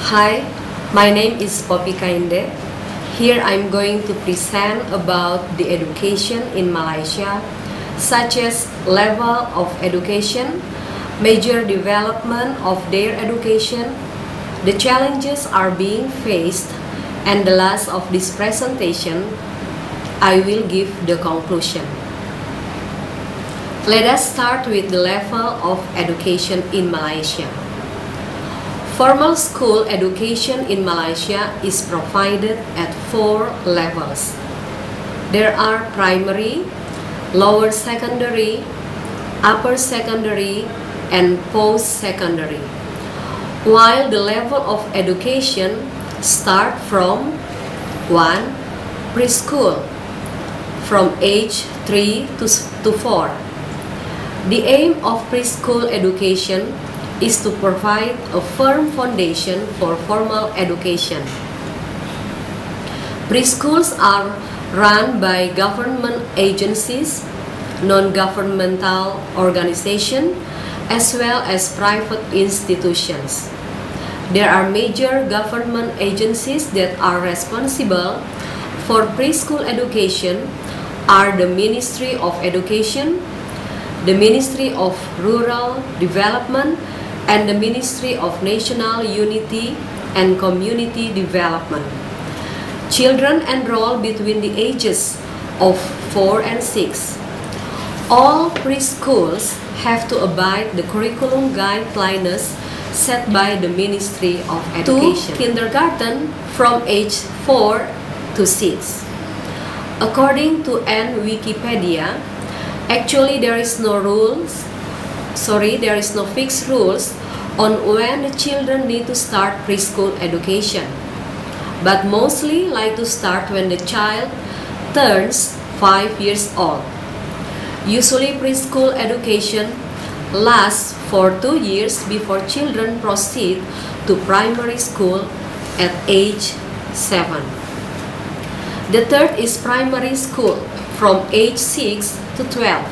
Hi, my name is Popie Kainde. Here I'm going to present about the education in Malaysia, such as level of education, major development of their education, the challenges are being faced, and the last of this presentation, I will give the conclusion. Let us start with the level of education in Malaysia. Formal school education in Malaysia is provided at 4 levels. There are primary, lower secondary, upper secondary, and post-secondary. While the level of education start from 1. Preschool, from age 3 to 4. The aim of preschool education is to provide a firm foundation for formal education. Preschools are run by government agencies, non-governmental organizations, as well as private institutions. There are major government agencies that are responsible for preschool education are the Ministry of Education, the Ministry of Rural Development, and the Ministry of National Unity and Community Development. Children enroll between the ages of 4 and 6. All preschools have to abide the curriculum guidelines set by the Ministry of Education. To kindergarten from age 4 to 6. According to Wikipedia, actually there is no fixed rules on when the children need to start preschool education, but mostly like to start when the child turns 5 years old. Usually preschool education lasts for 2 years before children proceed to primary school at age 7. The third is primary school from age 6 to 12.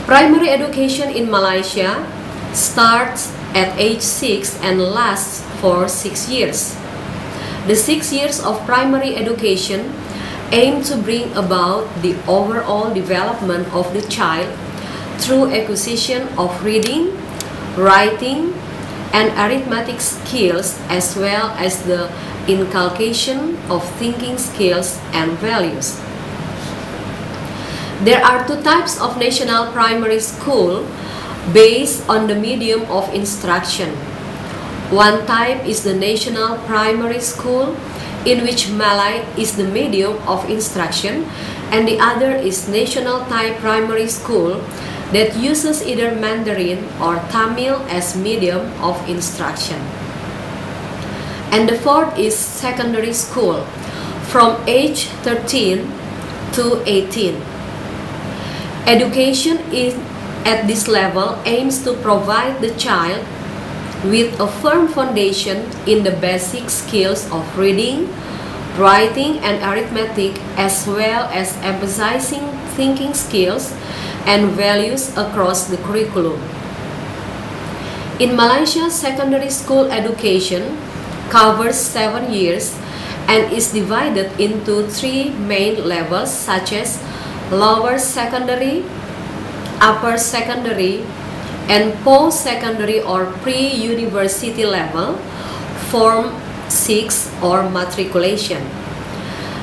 Primary education in Malaysia starts at age 6 and lasts for 6 years. The 6 years of primary education aim to bring about the overall development of the child through acquisition of reading, writing, and arithmetic skills, as well as the inculcation of thinking skills and values. There are 2 types of national primary school based on the medium of instruction. One type is the national primary school, in which Malay is the medium of instruction, and the other is national Thai primary school that uses either Mandarin or Tamil as medium of instruction. And the fourth is secondary school from age 13 to 18. Education at this level aims to provide the child with a firm foundation in the basic skills of reading, writing, and arithmetic, as well as emphasizing thinking skills and values across the curriculum. In Malaysia, secondary school education covers 7 years and is divided into 3 main levels, such as lower secondary, upper secondary, and post-secondary or pre-university level, Form 6 or matriculation.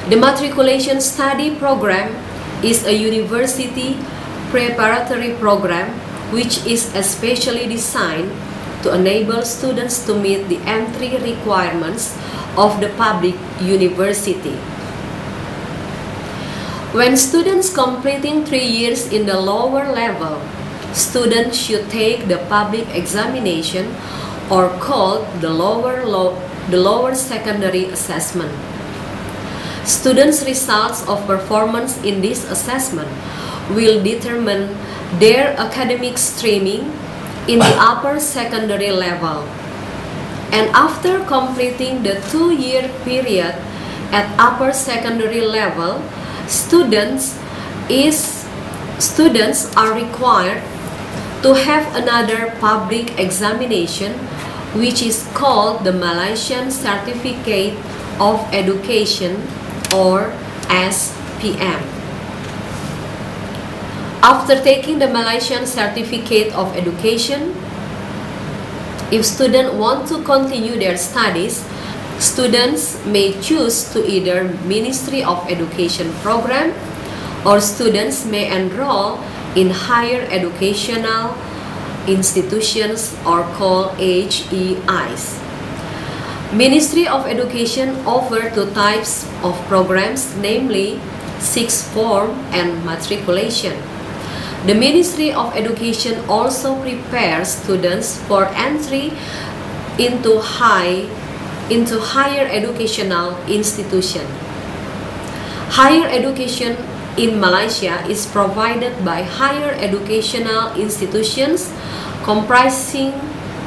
The matriculation study program is a university preparatory program which is especially designed to enable students to meet the entry requirements of the public university. When students completing 3 years in the lower level, students should take the public examination, or called the lower secondary assessment. Students' results of performance in this assessment will determine their academic streaming in the upper secondary level. And after completing the 2-year period at upper secondary level, students are required to have another public examination which is called the Malaysian Certificate of Education, or SPM. After taking the Malaysian Certificate of Education, if students want to continue their studies, students may choose to either Ministry of Education program, or students may enroll in higher educational institutions, or called HEIs. Ministry of Education offers two types of programs, namely sixth form and matriculation. The Ministry of Education also prepares students for entry into higher educational institution. Higher education in Malaysia is provided by higher educational institutions comprising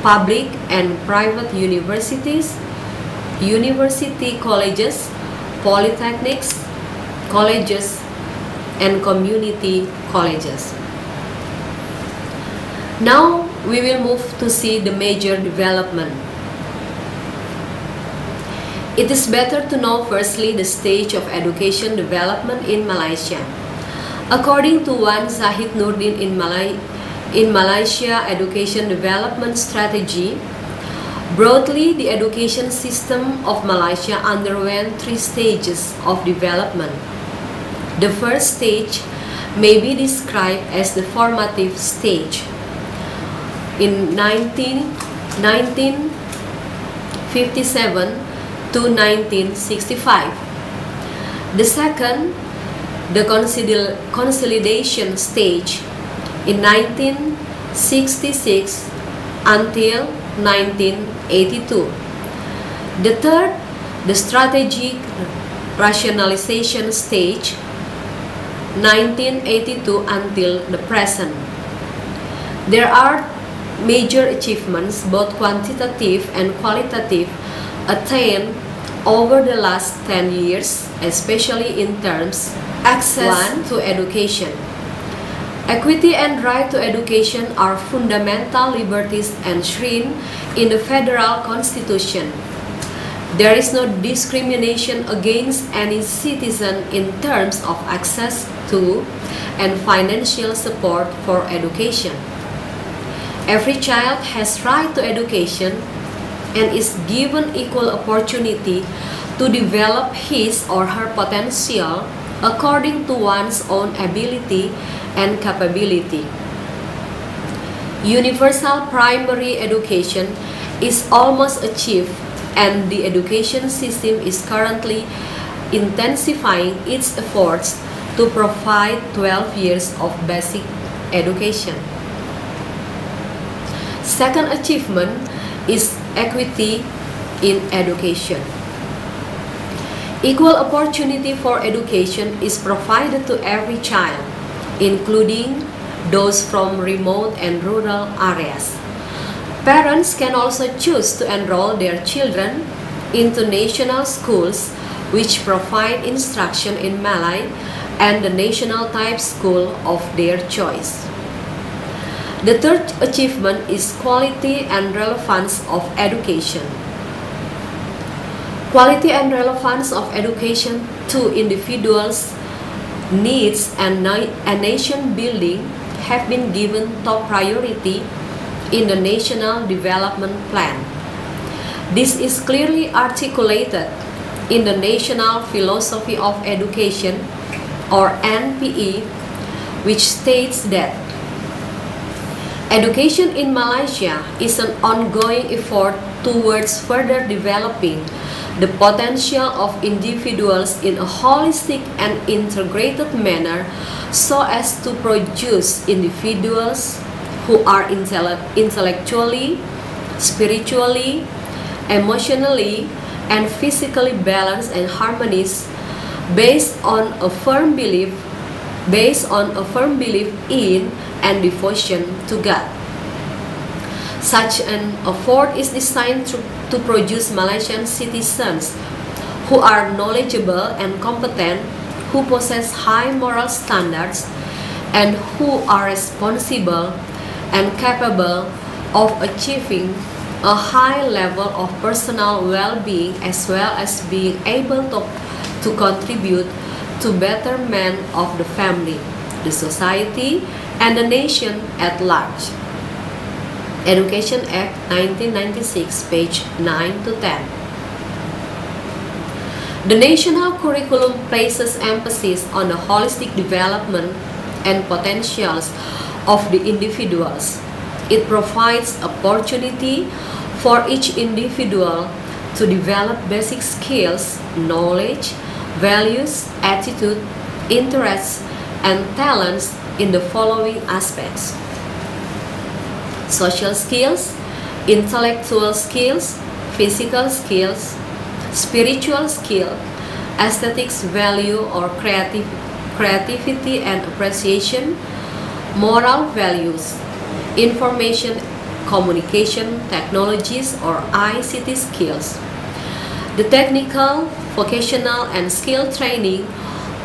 public and private universities, university colleges, polytechnics, colleges, and community colleges. Now we will move to see the major development. It is better to know firstly the stage of education development in Malaysia. According to Wan Zahid Nurdin in Malaysia Education Development Strategy, broadly the education system of Malaysia underwent three stages of development. The first stage may be described as the formative stage. In 1957 to 1965. The second, the consolidation stage in 1966 until 1982. The third, the strategic rationalization stage 1982 until the present. There are major achievements, both quantitative and qualitative, attained over the last 10 years, especially in terms access to education. Equity and right to education are fundamental liberties enshrined in the Federal Constitution. There is no discrimination against any citizen in terms of access to and financial support for education. Every child has right to education and is given equal opportunity to develop his or her potential according to one's own ability and capability. Universal primary education is almost achieved, and the education system is currently intensifying its efforts to provide 12 years of basic education. Second achievement is equity in education. Equal opportunity for education is provided to every child, including those from remote and rural areas. Parents can also choose to enroll their children into national schools which provide instruction in Malay and the national type school of their choice. The third achievement is quality and relevance of education. Quality and relevance of education to individuals' needs and nation building have been given top priority in the National Development Plan. This is clearly articulated in the National Philosophy of Education, or NPE, which states that education in Malaysia is an ongoing effort towards further developing the potential of individuals in a holistic and integrated manner so as to produce individuals who are intellectually, spiritually, emotionally, and physically balanced and harmonious based on a firm belief in and devotion to God. Such an effort is designed to produce Malaysian citizens who are knowledgeable and competent, who possess high moral standards, and who are responsible and capable of achieving a high level of personal well-being as well as being able to contribute to betterment of the family, the society, and the nation at large. Education Act 1996, page 9 to 10. The national curriculum places emphasis on the holistic development and potentials of the individuals. It provides opportunity for each individual to develop basic skills, knowledge, values, attitude, interests, and talents in the following aspects: social skills, intellectual skills, physical skills, spiritual skill, aesthetics value or creativity and appreciation, moral values, information communication technologies or ICT skills. The technical, vocational, and skill training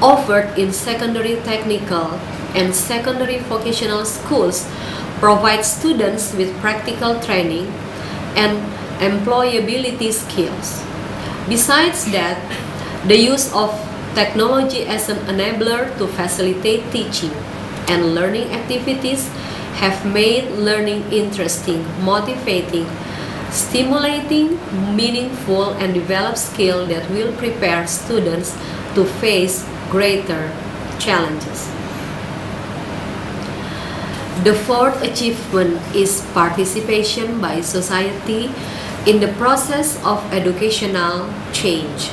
offered in secondary technical and secondary vocational schools provide students with practical training and employability skills. Besides that, the use of technology as an enabler to facilitate teaching and learning activities have made learning interesting, motivating, stimulating, meaningful, and develop skills that will prepare students to face greater challenges. The fourth achievement is participation by society in the process of educational change.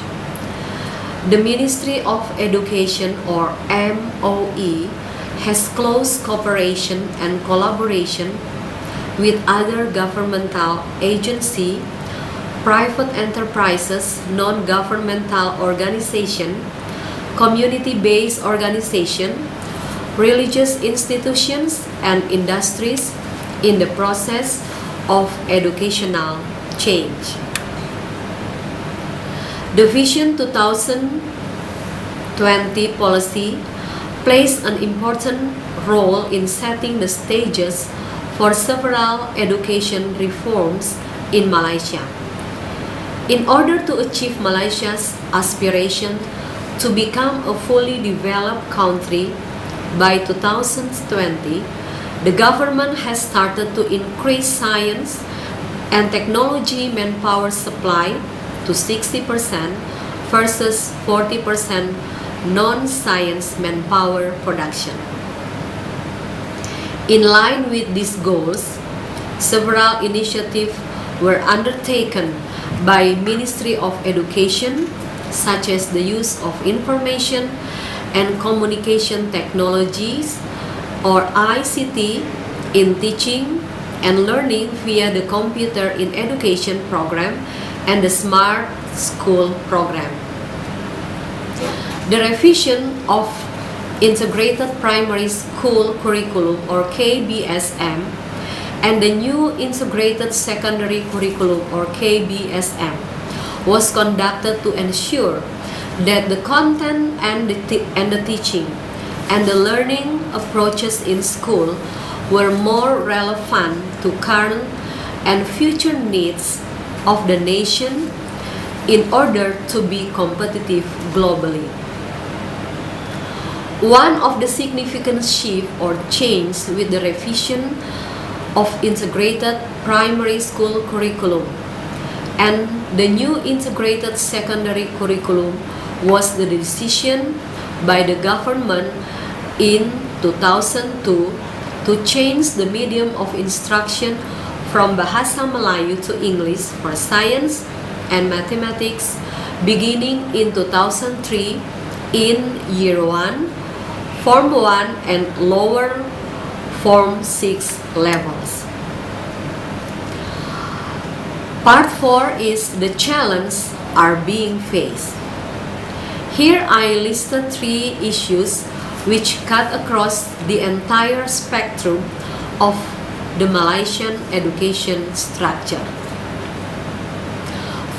The Ministry of Education, or MOE, has close cooperation and collaboration with other governmental agencies, private enterprises, non-governmental organizations, community-based organizations, religious institutions, and industries in the process of educational change. The Vision 2020 policy plays an important role in setting the stages for several education reforms in Malaysia. In order to achieve Malaysia's aspiration to become a fully developed country by 2020, the government has started to increase science and technology manpower supply to 60% versus 40% non-science manpower production. In line with these goals, several initiatives were undertaken by Ministry of Education, such as the use of information and communication technologies, or ICT, in teaching and learning via the Computer in Education program and the Smart School program. The revision of Integrated Primary School Curriculum, or KBSM, and the new Integrated Secondary Curriculum, or KBSM, was conducted to ensure that the content and the teaching and the learning approaches in school were more relevant to current and future needs of the nation in order to be competitive globally. One of the significant shifts or changes with the revision of Integrated Primary School Curriculum and the new Integrated Secondary Curriculum was the decision by the government in 2002 to change the medium of instruction from Bahasa Melayu to English for science and mathematics beginning in 2003 in Year 1, Form 1, and lower Form 6 levels. Part 4 is the challenges are being faced. Here I listed 3 issues which cut across the entire spectrum of the Malaysian education structure.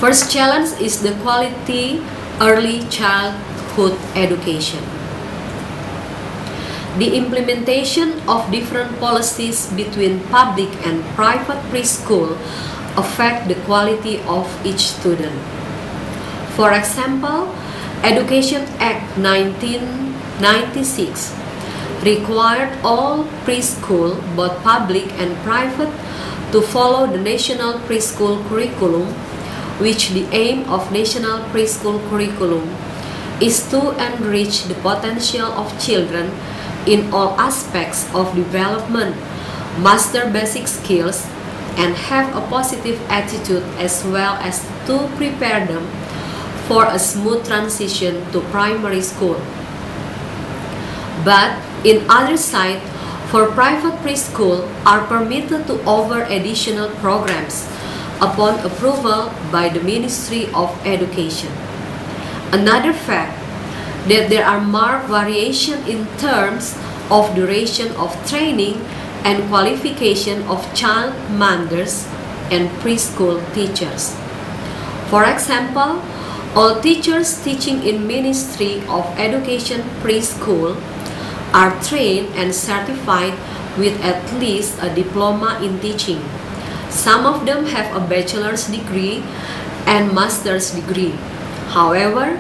First challenge is the quality early childhood education. The implementation of different policies between public and private preschool affect the quality of each student. For example, Education Act 1996 required all preschool, both public and private, to follow the national preschool curriculum, which the aim of national preschool curriculum is to enrich the potential of children in all aspects of development, master basic skills, and have a positive attitude, as well as to prepare them for a smooth transition to primary school. But in other side, for private preschool are permitted to offer additional programs upon approval by the Ministry of Education. Another fact that there are marked variation in terms of duration of training and qualification of child minders and preschool teachers. For example, all teachers teaching in Ministry of Education preschool are trained and certified with at least a diploma in teaching. Some of them have a bachelor's degree and master's degree. However,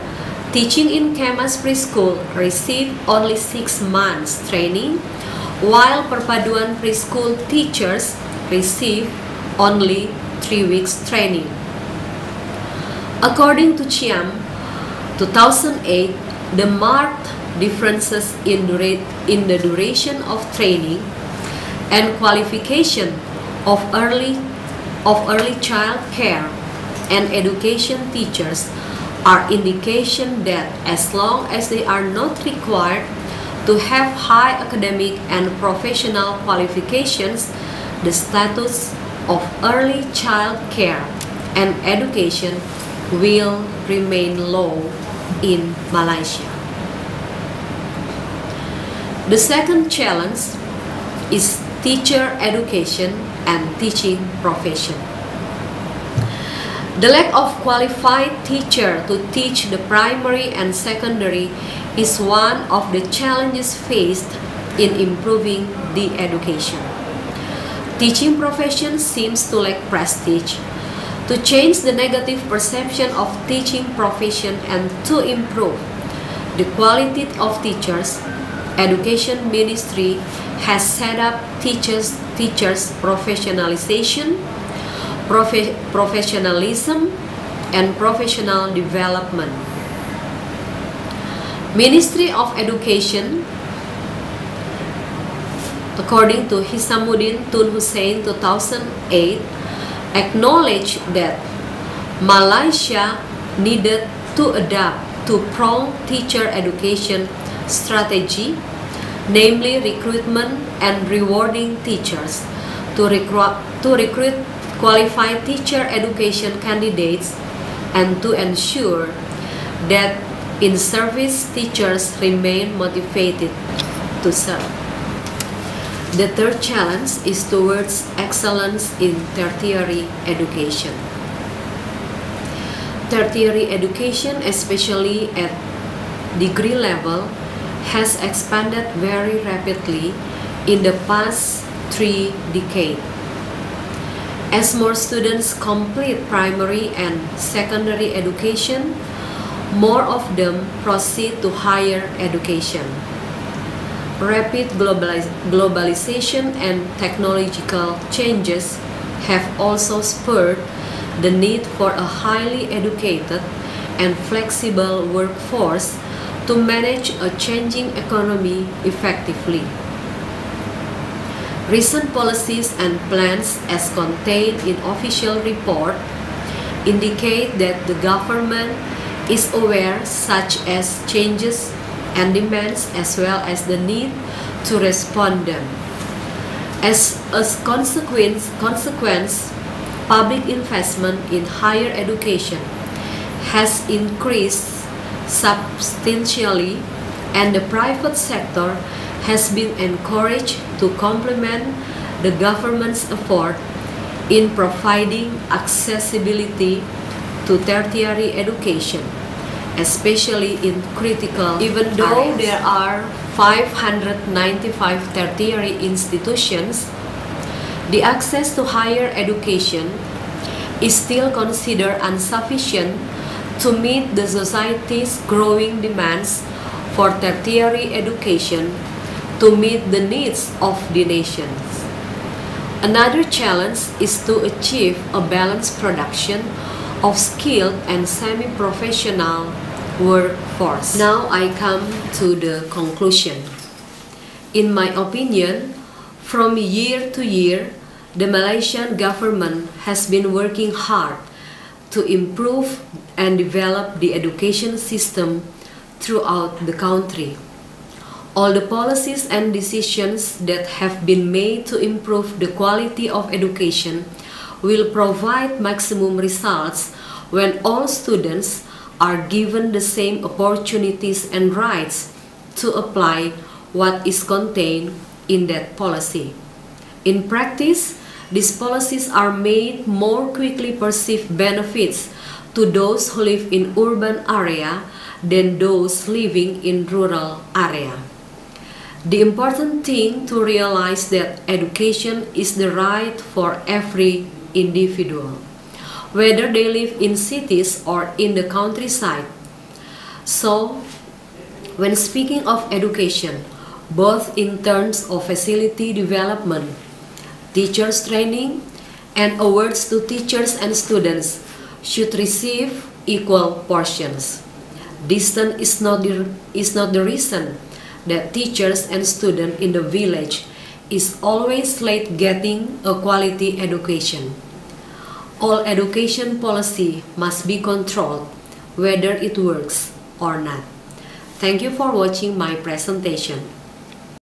teaching in Kemas preschool receive only 6 months training, while Perpaduan preschool teachers receive only 3 weeks training. According to Chiam, 2008, the marked differences in the duration of training and qualification of early child care and education teachers are indication that as long as they are not required to have high academic and professional qualifications, the status of early child care and education will remain low in Malaysia. The second challenge is teacher education and teaching profession. The lack of qualified teacher to teach the primary and secondary is one of the challenges faced in improving the education. Teaching profession seems to lack prestige. To change the negative perception of teaching profession and to improve the quality of teachers, Education Ministry has set up teachers professionalization, professionalism, and professional development. Ministry of Education, according to Hisamuddin Tun Hussein 2008, acknowledged that Malaysia needed to adapt to prompt teacher education strategy, namely recruitment and rewarding teachers, to recruit qualified teacher education candidates, and to ensure that in-service teachers remain motivated to serve. The third challenge is towards excellence in tertiary education. Tertiary education, especially at degree level, has expanded very rapidly in the past 3 decades. As more students complete primary and secondary education, more of them proceed to higher education. Rapid globalization and technological changes have also spurred the need for a highly educated and flexible workforce to manage a changing economy effectively. Recent policies and plans, as contained in official report, indicate that the government is aware such as changes and demands, as well as the need to respond them. As a consequence, public investment in higher education has increased substantially, and the private sector has been encouraged to complement the government's effort in providing accessibility to tertiary education, especially in critical Even though areas. There are 595 tertiary institutions, the access to higher education is still considered insufficient to meet the society's growing demands for tertiary education to meet the needs of the nations. Another challenge is to achieve a balanced production of skilled and semi-professional workforce. Now I come to the conclusion. In my opinion, from year to year, the Malaysian government has been working hard to improve and develop the education system throughout the country. All the policies and decisions that have been made to improve the quality of education will provide maximum results when all students are given the same opportunities and rights to apply what is contained in that policy. In practice, these policies are made more quickly perceive benefits to those who live in urban area than those living in rural area. The important thing to realize that education is the right for every individual, whether they live in cities or in the countryside. So, when speaking of education, both in terms of facility development, teachers training, and awards to teachers and students should receive equal portions. Distance is not the reason that teachers and students in the village is always late getting a quality education. All education policy must be controlled, whether it works or not. Thank you for watching my presentation.